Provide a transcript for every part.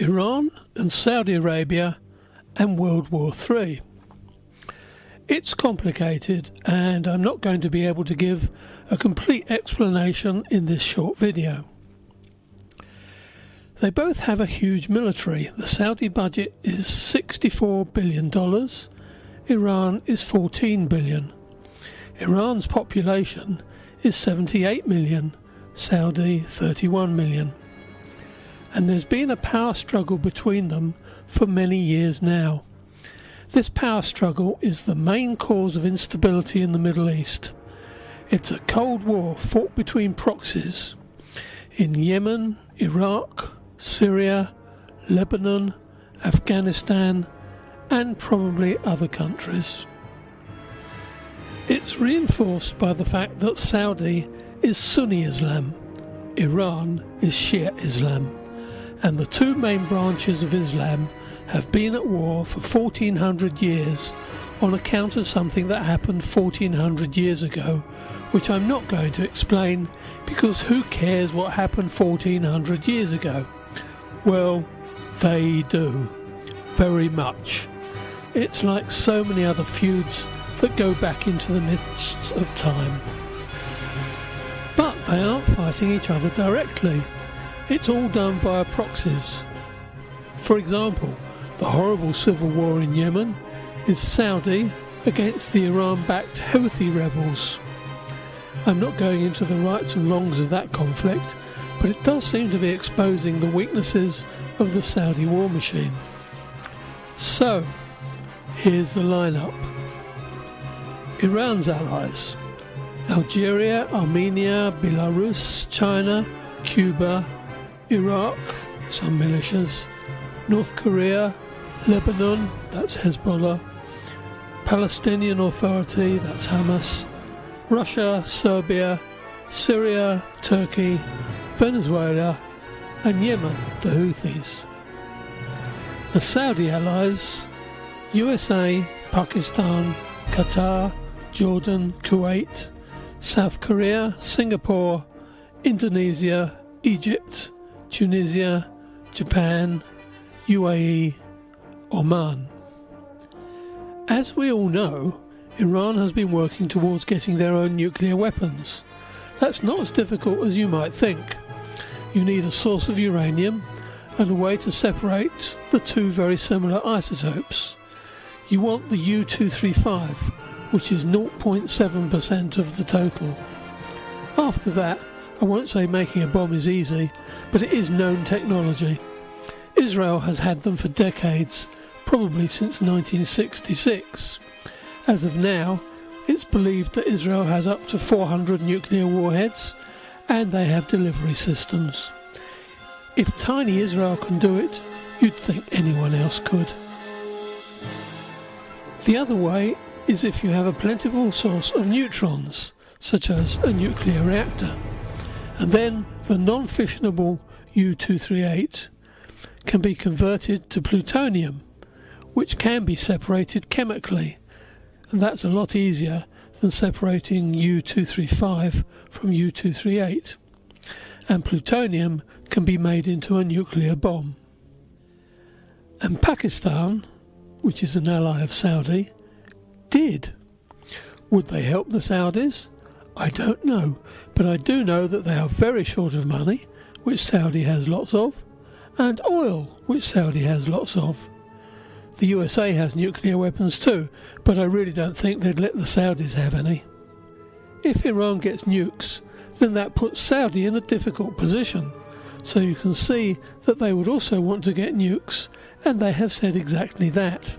Iran and Saudi Arabia and World War III. It's complicated, and I'm not going to be able to give a complete explanation in this short video. They both have a huge military. The Saudi budget is $64 billion, Iran is $14 billion. Iran's population is 78 million, Saudi 31 million. And there's been a power struggle between them for many years now. This power struggle is the main cause of instability in the Middle East. It's a Cold War fought between proxies in Yemen, Iraq, Syria, Lebanon, Afghanistan, and probably other countries. It's reinforced by the fact that Saudi is Sunni Islam, Iran is Shia Islam, and the two main branches of Islam have been at war for 1400 years on account of something that happened 1400 years ago, which I'm not going to explain because who cares what happened 1400 years ago? Well, they do. Very much. It's like so many other feuds that go back into the mists of time. But they aren't fighting each other directly. It's all done via proxies. For example, the horrible civil war in Yemen is Saudi against the Iran-backed Houthi rebels. I'm not going into the rights and wrongs of that conflict, but it does seem to be exposing the weaknesses of the Saudi war machine. So, here's the lineup. Iran's allies: Algeria, Armenia, Belarus, China, Cuba, Iraq, some militias, North Korea, Lebanon, that's Hezbollah, Palestinian Authority, that's Hamas, Russia, Serbia, Syria, Turkey, Venezuela, and Yemen, the Houthis. The Saudi allies: USA, Pakistan, Qatar, Jordan, Kuwait, South Korea, Singapore, Indonesia, Egypt, Tunisia, Japan, UAE, Oman. As we all know, Iran has been working towards getting their own nuclear weapons. That's not as difficult as you might think. You need a source of uranium and a way to separate the two very similar isotopes. You want the U-235, which is 0.7% of the total. After that, I won't say making a bomb is easy, but it is known technology. Israel has had them for decades, probably since 1966. As of now, it's believed that Israel has up to 400 nuclear warheads, and they have delivery systems. If tiny Israel can do it, you'd think anyone else could. The other way is if you have a plentiful source of neutrons, such as a nuclear reactor, and then the non-fissionable U-238 can be converted to plutonium, which can be separated chemically, and that's a lot easier than separating U-235 from U-238, and plutonium can be made into a nuclear bomb. And Pakistan, which is an ally of Saudi, did. Would they help the Saudis? I don't know, but I do know that they are very short of money, which Saudi has lots of, and oil, which Saudi has lots of. The USA has nuclear weapons too, but I really don't think they'd let the Saudis have any. If Iran gets nukes, then that puts Saudi in a difficult position, so you can see that they would also want to get nukes, and they have said exactly that.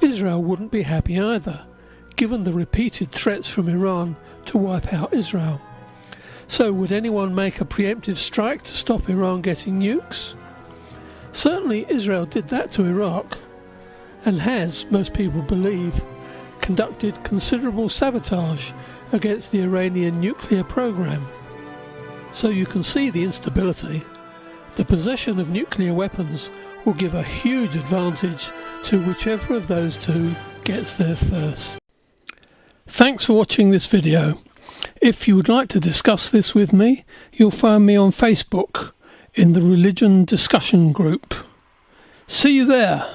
Israel wouldn't be happy either, given the repeated threats from Iran to wipe out Israel. So would anyone make a preemptive strike to stop Iran getting nukes? Certainly Israel did that to Iraq, and has, most people believe, conducted considerable sabotage against the Iranian nuclear program. So you can see the instability. The possession of nuclear weapons will give a huge advantage to whichever of those two gets there first. Thanks for watching this video. If you would like to discuss this with me, you'll find me on Facebook. in the religion discussion group. See you there.